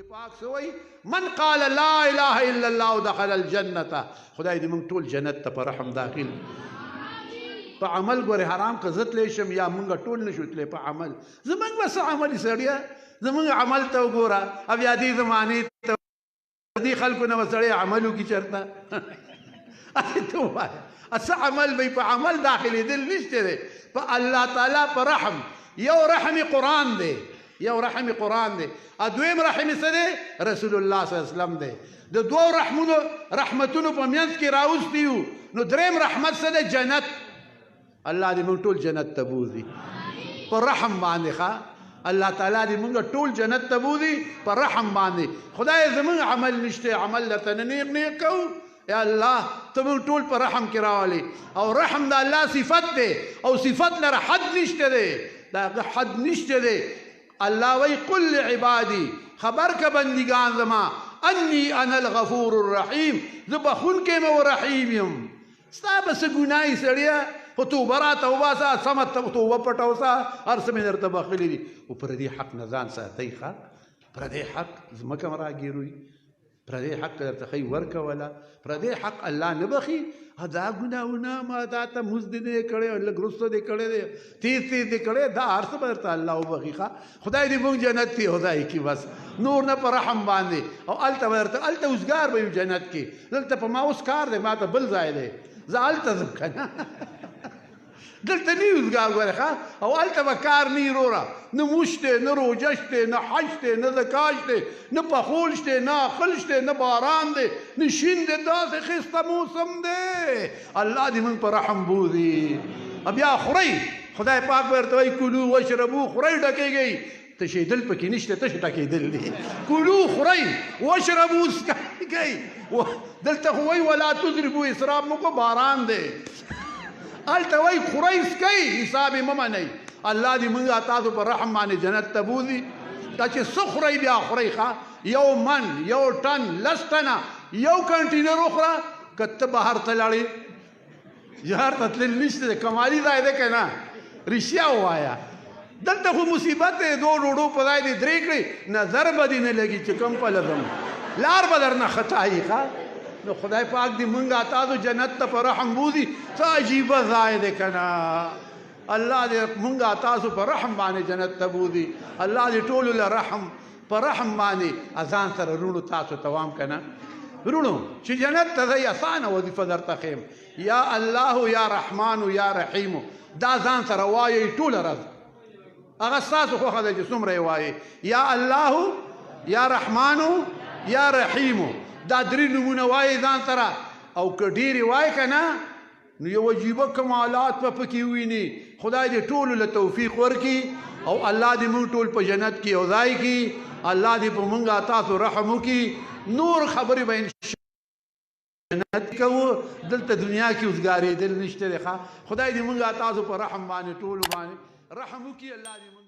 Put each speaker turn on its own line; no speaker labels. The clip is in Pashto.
پاک سوئی من قال لا اله الا الله دخل الجنه خدای دې موږ ټول جنت ته په رحم داخل په عمل ګوره حرام قزت لیشم یا موږ ټول نشو تللی په عمل زمونږ بس عمل سړیا زمونږ عمل ته وګوره او یا دې زمانه ته دې خلکو نه وسړی عملو کی چرته ته وایه اصل عمل به په عمل داخلي دل نشته دی په الله تعالی په رحم یو رحم قرآن دی یو رحم قرآن دی ادویم رحم څه دی رسول الله صلی الله علیه وسلم دی د دوو رحمتونو په منځ کې راوستی یو نو دریم رحمت څه دی جنت الله دې موږ ټول جنت ته بوځي په رحم باندې ښه الله تعالی دې موږ ټول جنت ته بوځي په رحم باندې خدای زموږ عمل نشته عمل لته نیغ نیغ کوو یا الله ته موږ ټول په رحم کې راولي او رحم د الله صفت دی او صفت لره حد نشته دی دا حد نشته دی الله وی قل لعبادي خبر کا بندگان زما انی انا الغفور الرحیم زه بخونکی یم او رحیم یم ستا به څه ګناه سړیه خو توبه راته وباسه سمه توبه پټوسه هر څه مې درته بخلي دي خو پردي حق نه ځان ساتئ ښه پردی حق ځمکه م راګیروي پردی حق درته ښایي ورکوله پردی حق الله نه بخي دا ګناهونه ما دا ته مزد دې کړی لږ وروسته دې کړی دی تیز دې کړی دا هر څه به درته الله وبخي ښه خدای دې موږ جنت کې خدای کې بس نور نه په رحم باندې او هلته به درته هلته اوسګار به یو جنت کې دلته په ما اوس کار دی ما ته بل ځای دی زه هلته ځم که نه دلته نه اوسګار ګورې ښه او هلته به کار نه وروره نه موش دی نه روژه شته نه حج دی نه زکات دی نه پخول شته نه اخل شته نه باران دی نه شین دی داسې ښایسته موسم دی الله دې موږ په رحم بوځي بیا خورئ خدای پاک به ورته وایي کلو وشربو خورئ ډکېږئ تشېدل پکې نشته تش ټکېدل دي کلو خورئ وشربو څښئ کوئ دلته خو وایي ولا تضربو اسراف مو کو باران دی هلته وایي خورئ څښئ حساب یې مه منئ الله دې موږ تاسو په رحم باندې جنت ته بوځي دا چې څه خورئ بیا خورئ ښه یو من یو ټن لس ټنه یو کنټینر وخوره که ته بهر ته لاړې جهر ته تلل نشته دی کمالي ځای دی که نه رښتیا ووایه دلته خو مصیبت دی دو ډوډو په ځای دې درې کړې نظر به دې نه لګي چې کوم پله ځم لار به درنه خطایي ښه نو خدای پاک دې موږ تاسو جنت ته په رحم بوځي څه عجیبه ځای دی که نه الله دې موږ تاسو په رحم باندې جنت ته بوځي الله دې ټولو له رحم په رحم باندې اذان سره روڼو تاسو ته وایم که نه روڼو چې جنت ته ځئ اسانه وظیفه درته ښیم یا الله یا رحمانو یا رحیمو دا ځان سره وایئ ټوله ورځ هغه ستاسو خوښه ده چې څومره یې وایئ یا الله یا رحمانو یا رحیمو دا درې نومونه وایئ ځان سره او که ډېرې وایئ که نه نو یو عجیبه کمالات به پکې وویني خدای دې ټولو له توفیق ورکړي او الله دې موږ ټول په جنت کې یو ځای کړي الله دې په موږ تاسو رحم وکړي نور خبرې به جنت کوو دلته دنیا کې اوسګارېدل نشته دی ښه خدای دې موږ تاسو په رحم باندې ټولو باندې رحم وکړي الله دې